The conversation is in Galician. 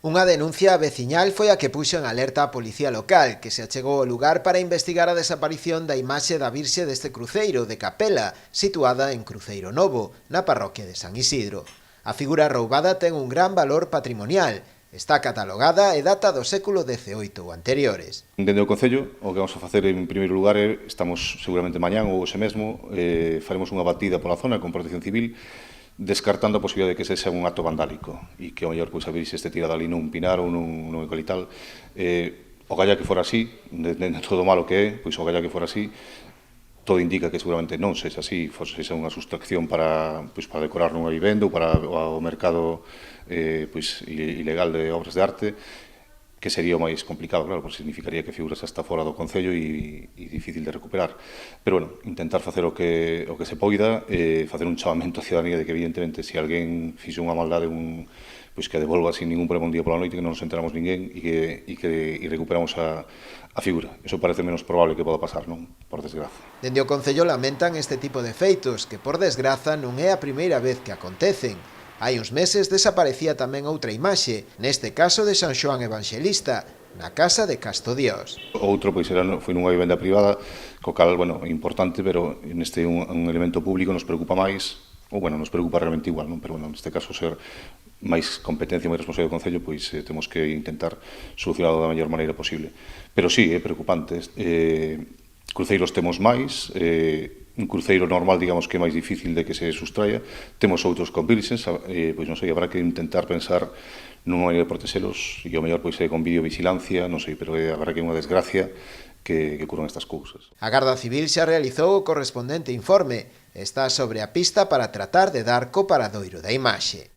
Unha denuncia veciñal foi a que puxo en alerta a policía local, que se achegou ao lugar para investigar a desaparición da imaxe da Virxe deste cruceiro de capela, situada en Cruceiro Novo, na parroquia de San Isidro. A figura roubada ten un gran valor patrimonial, está catalogada e data do século XVIII ou anteriores. Dende o Concello, o que vamos a facer en primeiro lugar é, estamos seguramente mañán ou hoxe mesmo, faremos unha batida pola zona con Protección Civil, descartando a posibilidade de que ese sea un acto vandálico e que ao mellor pois, a Virxe este tirada ali nun pinar ou nun eucaliptal. O galla que fora así, dentro todo malo que é, pois o galla que fora así, todo indica que seguramente non sexa así, sexa unha sustracción para decorar nunha vivenda ou para o mercado ilegal de obras de arte, que sería o máis complicado, claro, porque significaría que figuras hasta fora do Concello e difícil de recuperar. Pero, bueno, intentar facer o que se poida, facer un chamamento á ciudadanía de que, evidentemente, se alguén fixo unha maldade, pois que a devolva sin ningún problema un día pola noite, que non nos enteramos ninguén e que recuperamos a figura. Eso parece menos probable que poda pasar, non? Por desgraza. Dende o Concello lamentan este tipo de feitos, que por desgraza non é a primeira vez que acontecen. Hai uns meses desaparecía tamén outra imaxe, neste caso de San Xoán Evangelista, na casa de Casto Dios. Outro foi nunha vivenda privada, co cal, bueno, é importante, pero neste un elemento público nos preocupa máis, ou, bueno, nos preocupa realmente igual, non? Pero, bueno, neste caso, ser máis competencia, máis responsabilidade do Concello, pois temos que intentar solucionarlo da mellor maneira posible. Pero sí, é preocupante. Cruceiros temos máis, un cruceiro normal, digamos que é máis difícil de que se sustraia, temos outros con vírgenes, pois non sei, habrá que intentar pensar nunha maneira de protexelos, e ao mellor pois con videovigilancia, non sei, pero habrá que unha desgracia que ocurran estas cousas. A Garda Civil xa realizou o correspondente informe, está sobre a pista para tratar de dar co paradoiro da imaxe.